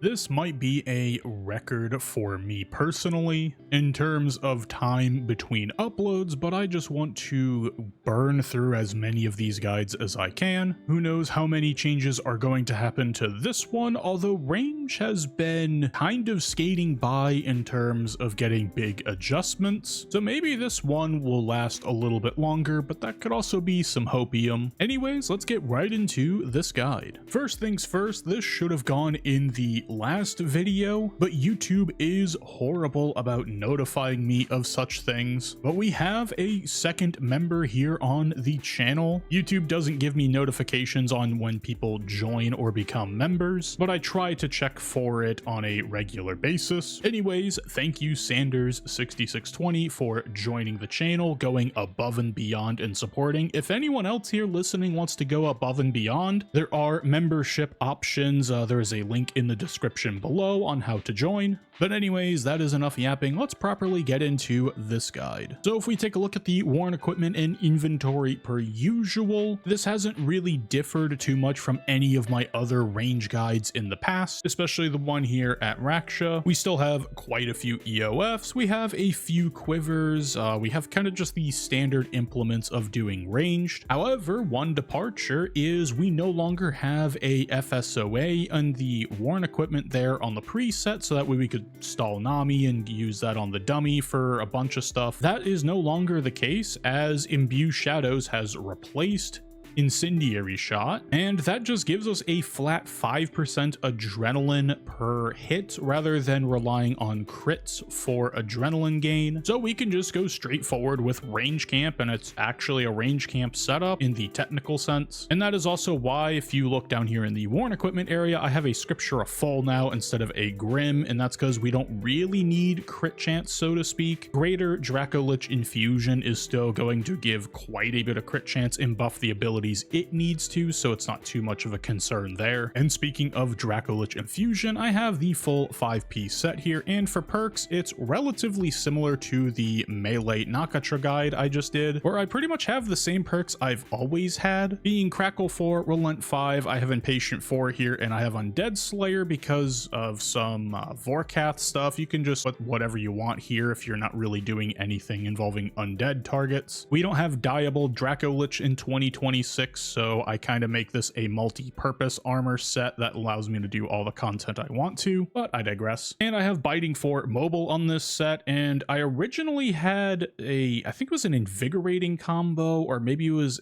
This might be a record for me personally in terms of time between uploads, but I just want to burn through as many of these guides as I can. Who knows how many changes are going to happen to this one, although Range has been kind of skating by in terms of getting big adjustments. So maybe this one will last a little bit longer, but that could also be some hopium. Anyways, let's get right into this guide. First things first, this should have gone in the last video, but YouTube is horrible about notifying me of such things. But we have a second member here on the channel. YouTube doesn't give me notifications on when people join or become members, but I try to check for it on a regular basis. Anyways, thank you Sanders6620 for joining the channel, going above and beyond and supporting. If anyone else here listening wants to go above and beyond, there are membership options. There is a link in the description below on how to join. But anyways, that is enough yapping. Let's properly get into this guide. So if we take a look at the worn equipment and inventory per usual, this hasn't really differed too much from any of my other range guides in the past, especially the one here at Raksha. We still have quite a few EOFs. We have a few quivers. We have kind of just the standard implements of doing ranged. However, one departure is we no longer have a FSOA and the worn equipment there on the preset, so that way we could stall Nami and use that on the dummy for a bunch of stuff. That is no longer the case, as Imbue Shadows has replaced Incendiary Shot, and that just gives us a flat 5% adrenaline per hit rather than relying on crits for adrenaline gain. So we can just go straight forward with range camp, and it's actually a range camp setup in the technical sense. And that is also why, if you look down here in the worn equipment area, I have a Scripture of Fall now instead of a Grim, and that's because we don't really need crit chance, so to speak. Greater Dracolich Infusion is still going to give quite a bit of crit chance and buff the ability it needs to, so it's not too much of a concern there. And speaking of Dracolich Infusion, I have the full 5-piece set here, and for perks, it's relatively similar to the melee Nakatra guide I just did, where I pretty much have the same perks I've always had, being Crackle 4, Relent 5, I have Impatient 4 here, and I have Undead Slayer because of some Vorkath stuff. You can just put whatever you want here if you're not really doing anything involving undead targets. We don't have Diable Dracolich in 2026, so I kind of make this a multi-purpose armor set that allows me to do all the content I want to, but I digress. And I have Biting 4 mobile on this set, and I originally had I think it was an Invigorating combo, or maybe it was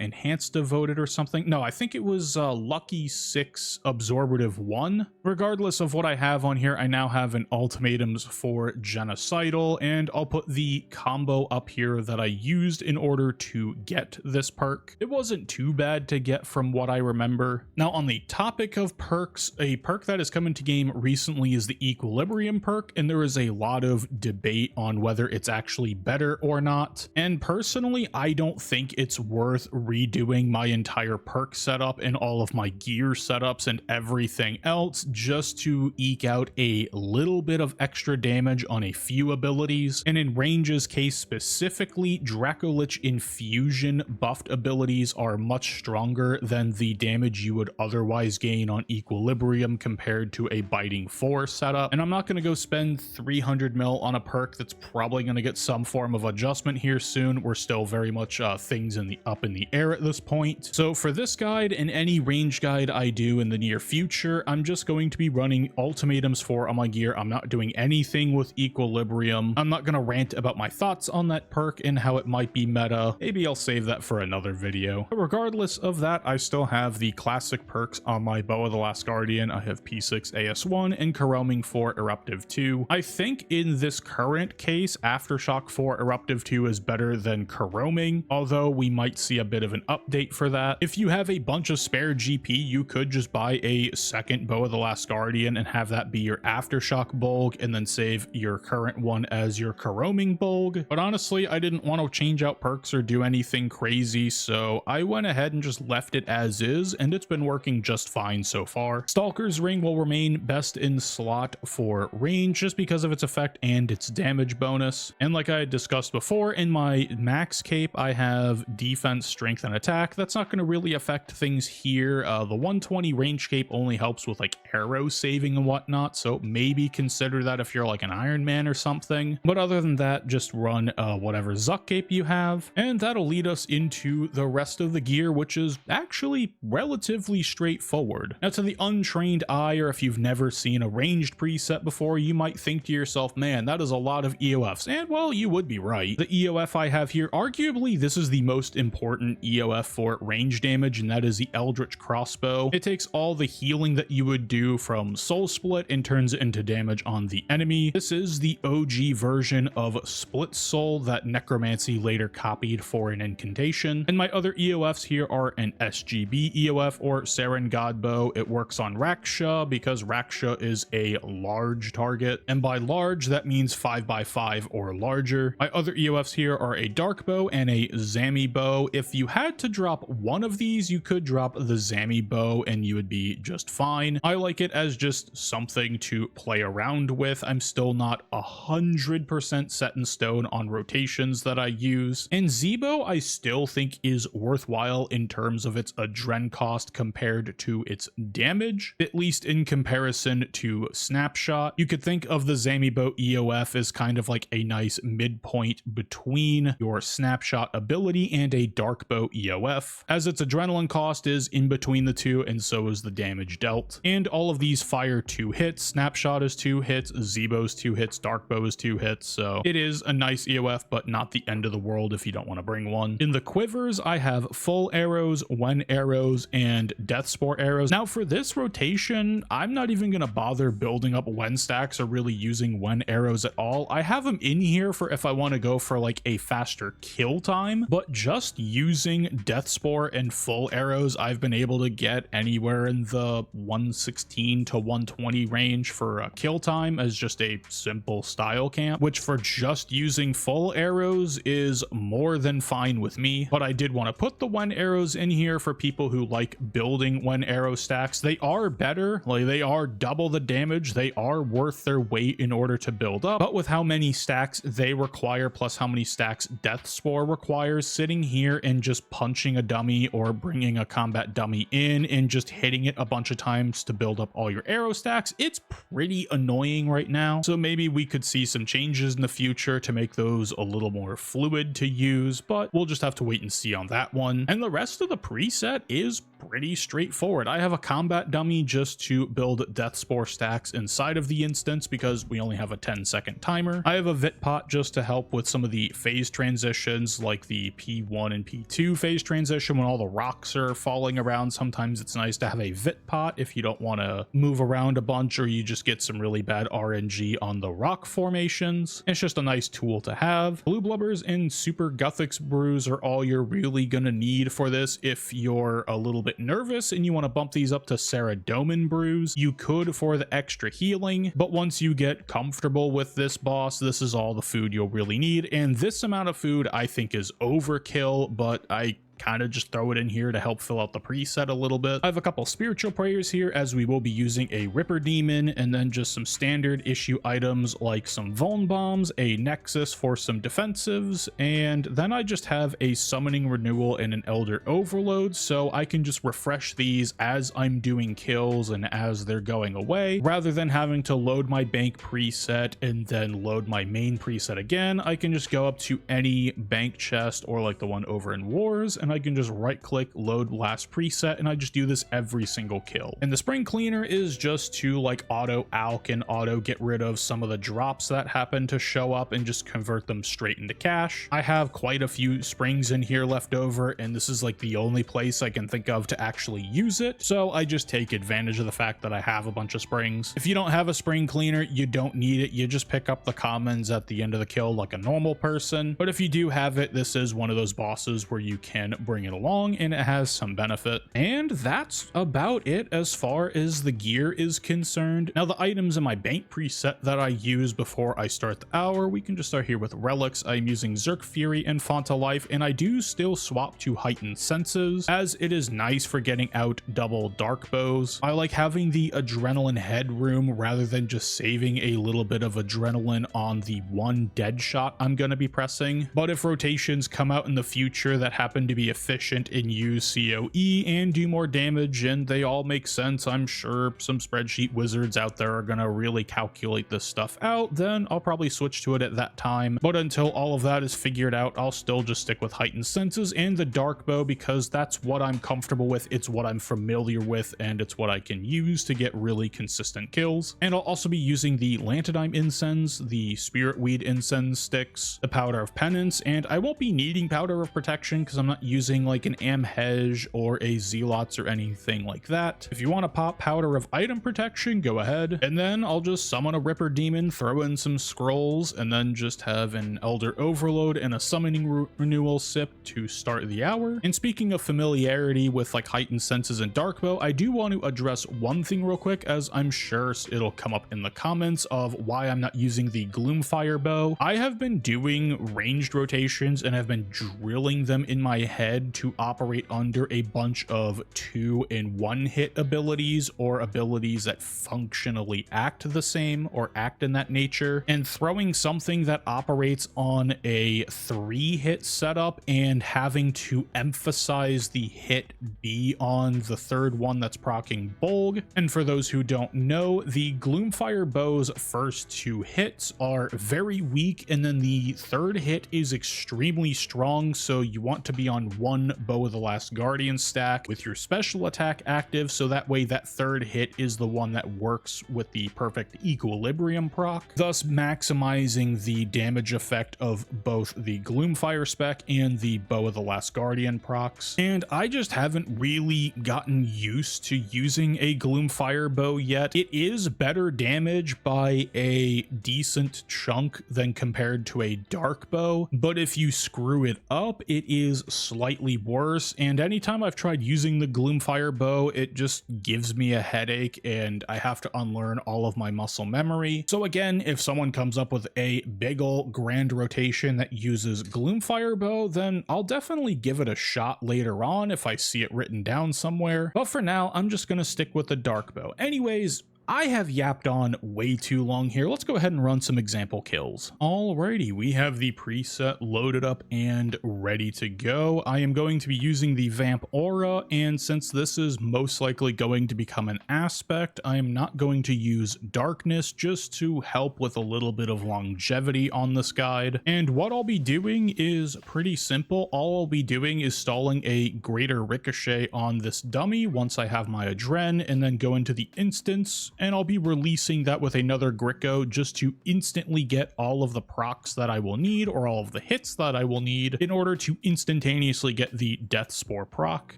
Enhanced Devoted or something. No, I think it was Lucky 6 Absorbative 1. Regardless of what I have on here, I now have an Ultimatums for Genocidal, and I'll put the combo up here that I used in order to get this perk. It wasn't too bad to get from what I remember. Now, on the topic of perks, a perk that has come into game recently is the Equilibrium perk, and there is a lot of debate on whether it's actually better or not. And personally, I don't think it's worth redoing my entire perk setup and all of my gear setups and everything else just to eke out a little bit of extra damage on a few abilities. And in Range's case specifically, Dracolich Infusion buffed abilities are much stronger than the damage you would otherwise gain on Equilibrium compared to a Biting 4 setup. And I'm not going to go spend 300 mil on a perk that's probably going to get some form of adjustment here soon. We're still very much things up in the air at this point. So for this guide and any range guide I do in the near future, I'm just going to be running Ultimatums 4 on my gear. I'm not doing anything with Equilibrium. I'm not going to rant about my thoughts on that perk and how it might be meta. Maybe I'll save that for another video. But regardless of that, I still have the classic perks on my Bow of the Last Guardian. I have P6 AS1 and Caroming 4 Eruptive 2. I think in this current case, Aftershock 4 Eruptive 2 is better than Caroming, although we might see a bit of an update for that. If you have a bunch of spare GP, you could just buy a second Bow of the Last Guardian and have that be your Aftershock bulg, and then save your current one as your Caroming bulg. But honestly, I didn't want to change out perks or do anything crazy, so I I went ahead and just left it as is, and it's been working just fine so far. Stalker's Ring will remain best in slot for range just because of its effect and its damage bonus. And like I had discussed before, in my max cape, I have defense, strength, and attack. That's not going to really affect things here. The 120 range cape only helps with like arrow saving and whatnot, so maybe consider that if you're like an Iron Man or something. But other than that, just run whatever Zuck cape you have, and that'll lead us into the rest of the gear, which is actually relatively straightforward. Now, to the untrained eye, or if you've never seen a ranged preset before, you might think to yourself, man, that is a lot of EOFs. And well, you would be right. The EOF I have here, arguably this is the most important EOF for range damage, and that is the Eldritch Crossbow. It takes all the healing that you would do from Soul Split and turns it into damage on the enemy. This is the OG version of Split Soul that Necromancy later copied for an incantation. And my other EOFs here are an SGB EOF, or Saren Godbow. It works on Raksha because Raksha is a large target, and by large that means 5x5 or larger. My other EOFs here are a Dark Bow and a Zami Bow. If you had to drop one of these, you could drop the Zami Bow and you would be just fine. I like it as just something to play around with. I'm still not 100% set in stone on rotations that I use. And Zebo I still think is worthwhile in terms of its adren cost compared to its damage, at least in comparison to Snapshot. You could think of the Zami Bow EOF as kind of like a nice midpoint between your Snapshot ability and a Dark Bow EOF, as its adrenaline cost is in between the two, and so is the damage dealt. And all of these fire 2 hits. Snapshot is 2 hits, Zebo's 2 hits, Dark Bow is 2 hits, so it is a nice EOF, but not the end of the world if you don't want to bring one. In the quivers, I have full arrows, Wen arrows, and Death Spore arrows. Now for this rotation, I'm not even going to bother building up Wen stacks or really using Wen arrows at all. I have them in here for if I want to go for like a faster kill time, but just using Death Spore and full arrows, I've been able to get anywhere in the 116 to 120 range for a kill time as just a simple style camp, which for just using full arrows is more than fine with me. But I did want to put the Wen arrows in here for people who like building Wen arrow stacks. They are better, like they are double the damage, they are worth their weight in order to build up, but with how many stacks they require plus how many stacks Death Spore requires, sitting here and just punching a dummy or bringing a combat dummy in and just hitting it a bunch of times to build up all your arrow stacks, it's pretty annoying right now. So maybe we could see some changes in the future to make those a little more fluid to use, but we'll just have to wait and see on that one. And the rest of the preset is pretty straightforward. I have a combat dummy just to build Death Spore stacks inside of the instance because we only have a 10-second timer. I have a Vit Pot just to help with some of the phase transitions, like the P1 and P2 phase transition when all the rocks are falling around. Sometimes it's nice to have a Vit Pot if you don't want to move around a bunch or you just get some really bad RNG on the rock formations. It's just a nice tool to have. Blue Blubbers and Super Guthix Brews are all you're really gonna need for this. If you're a little bit nervous and you want to bump these up to Saradomin Brews, you could for the extra healing, but once you get comfortable with this boss, this is all the food you'll really need. And this amount of food I think is overkill, but I kind of just throw it in here to help fill out the preset a little bit. I have a couple spiritual prayers here as we will be using a Ripper Demon, and then just some standard issue items like some Vuln Bombs, a Nexus for some defensives, and then I just have a Summoning Renewal and an Elder Overload, so I can just refresh these as I'm doing kills and as they're going away, rather than having to load my bank preset and then load my main preset again. I can just go up to any bank chest or like the one over in Wars, and I can just right click load last preset, and I just do this every single kill. And the Spring Cleaner is just to like auto alch and auto get rid of some of the drops that happen to show up and just convert them straight into cash. I have quite a few springs in here left over, and this is like the only place I can think of to actually use it, so I just take advantage of the fact that I have a bunch of springs. If you don't have a Spring Cleaner, you don't need it. You just pick up the commons at the end of the kill like a normal person, but if you do have it, this is one of those bosses where you can can bring it along and it has some benefit. And that's about it as far as the gear is concerned. Now the items in my bank preset that I use before I start the hour, we can just start here with relics. I'm using Zerk Fury and Fanta Life, and I do still swap to Heightened Senses as it is nice for getting out double dark bows. I like having the adrenaline headroom rather than just saving a little bit of adrenaline on the one dead shot I'm going to be pressing. But if rotations come out in the future that happen to be efficient and use COE and do more damage and they all make sense, I'm sure some spreadsheet wizards out there are going to really calculate this stuff out, then I'll probably switch to it at that time. But until all of that is figured out, I'll still just stick with Heightened Senses and the dark bow because that's what I'm comfortable with, it's what I'm familiar with, and it's what I can use to get really consistent kills. And I'll also be using the Lantidime incense, the Spirit Weed incense sticks, the Powder of Penance, and I won't be needing Powder of Protection because I'm not using like an Amhej or a Zealots or anything like that. If you want to pop Powder of Item Protection, go ahead. And then I'll just summon a Ripper Demon, throw in some scrolls, and then just have an Elder Overload and a Summoning Renewal sip to start the hour. And speaking of familiarity with like Heightened Senses and Dark Bow, I do want to address one thing real quick, as I'm sure it'll come up in the comments of why I'm not using the Gloomfire bow. I have been doing ranged rotations and have been drilling them in my head to operate under a bunch of 2 and 1 hit abilities or abilities that functionally act the same or act in that nature, and throwing something that operates on a 3 hit setup and having to emphasize the hit be on the third one that's proccing Bolg. And for those who don't know, the Gloomfire bow's first 2 hits are very weak, and then the third hit is extremely strong, so you want to be on 1 Bow of the Last Guardian stack with your special attack active, so that way that third hit is the one that works with the perfect equilibrium proc, thus maximizing the damage effect of both the Gloomfire spec and the Bow of the Last Guardian procs. And I just haven't really gotten used to using a Gloomfire bow yet. It is better damage by a decent chunk than compared to a dark bow, but if you screw it up, it is slightly worse. And anytime I've tried using the Gloomfire bow, it just gives me a headache and I have to unlearn all of my muscle memory. So again, if someone comes up with a big ol' grand rotation that uses Gloomfire bow, then I'll definitely give it a shot later on if I see it written down somewhere. But for now, I'm just gonna stick with the dark bow. Anyways, I have yapped on way too long here. Let's go ahead and run some example kills. Alrighty, we have the preset loaded up and ready to go. I am going to be using the Vamp Aura, and since this is most likely going to become an aspect, I am not going to use Darkness just to help with a little bit of longevity on this guide. And what I'll be doing is pretty simple. All I'll be doing is stalling a Greater Ricochet on this dummy once I have my Adren, and then go into the instance, and I'll be releasing that with another Gricko just to instantly get all of the procs that I will need, or all of the hits that I will need, in order to instantaneously get the Death Spore proc.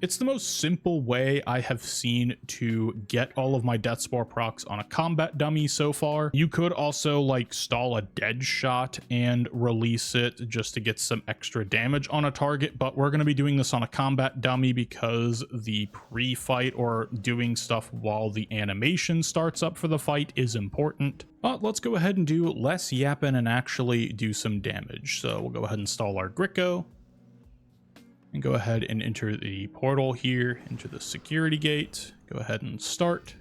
It's the most simple way I have seen to get all of my Death Spore procs on a combat dummy so far. You could also like stall a dead shot and release it just to get some extra damage on a target, but we're going to be doing this on a combat dummy because the pre-fight or doing stuff while the animation starts up for the fight is important. But let's go ahead and do less yapping and actually do some damage. So we'll go ahead and stall our Gricko and go ahead and enter the portal here into the security gate. Go ahead and start.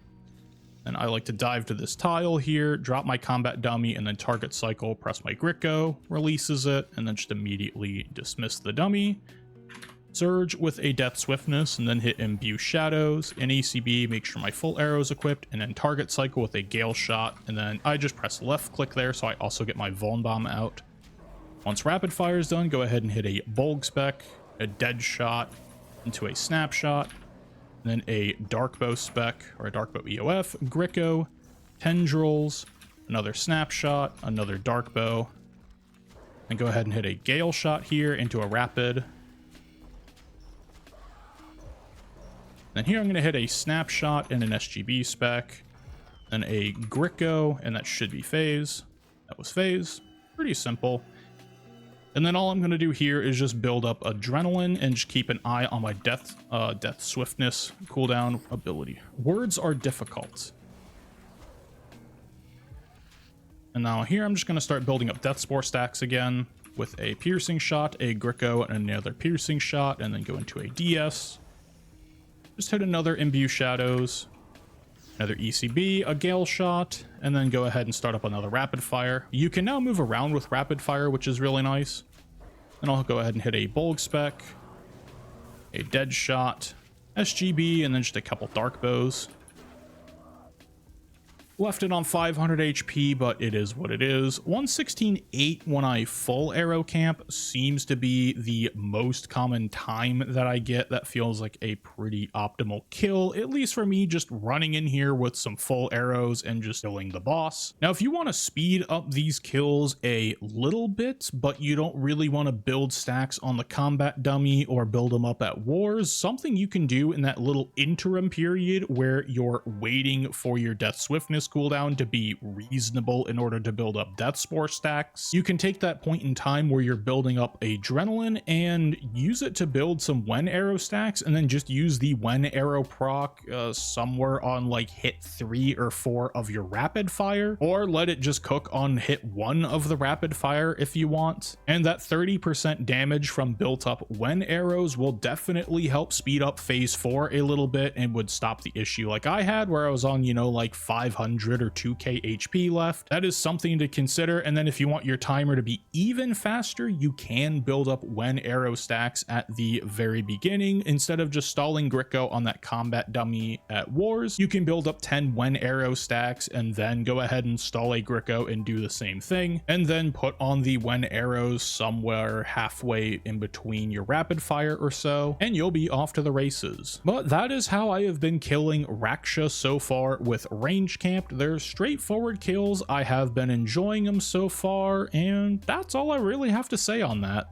And I like to dive to this tile here, drop my combat dummy, and then target cycle, press my Gricko, releases it, and then just immediately dismiss the dummy. Surge with a Death Swiftness, and then hit Imbue Shadows, and ACB, make sure my full arrow is equipped, and then target cycle with a Gale Shot, and then I just press left click there so I also get my Vuln Bomb out. Once Rapid Fire is done, go ahead and hit a Bolg Spec, a Dead Shot into a Snapshot, and then a Dark Bow Spec, or a Dark Bow EOF, Gricko, Tendrils, another Snapshot, another Dark Bow, and go ahead and hit a Gale Shot here into a Rapid. Then here I'm going to hit a Snapshot and an SGB spec, then a Gricko, and that should be phase. That was phase. Pretty simple. And then all I'm going to do here is just build up adrenaline and just keep an eye on my death swiftness cooldown ability. Words are difficult. And now here I'm just going to start building up death spore stacks again with a piercing shot, a Gricko, and another piercing shot, and then go into a DS. Just hit another Imbue Shadows, another ECB, a Gale Shot, and then go ahead and start up another Rapid Fire. You can now move around with Rapid Fire, which is really nice. And I'll go ahead and hit a Bulg Spec, a Dead Shot, SGB, and then just a couple Dark Bows. Left it on 500 HP, but it is what it is. 116.8 when I full arrow camp seems to be the most common time that I get. That feels like a pretty optimal kill, at least for me, just running in here with some full arrows and just killing the boss. Now, if you want to speed up these kills a little bit, but you don't really want to build stacks on the combat dummy or build them up at wars, something you can do in that little interim period where you're waiting for your death swiftness cooldown to be reasonable in order to build up death spore stacks. You can take that point in time where you're building up adrenaline and use it to build some when arrow stacks, and then just use the when arrow proc somewhere on like hit 3 or 4 of your rapid fire, or let it just cook on hit 1 of the rapid fire if you want. And that 30% damage from built up when arrows will definitely help speed up phase 4 a little bit and would stop the issue like I had where I was on, you know, like 500 or 2k HP left. That is something to consider. And then if you want your timer to be even faster, you can build up when arrow stacks at the very beginning. Instead of just stalling Gricko on that combat dummy at wars, you can build up 10 when arrow stacks and then go ahead and stall a Gricko and do the same thing, and then put on the when arrows somewhere halfway in between your rapid fire or so, and you'll be off to the races. But that is how I have been killing Raksha so far with range camp. They're straightforward kills. I have been enjoying them so far, and that's all I really have to say on that.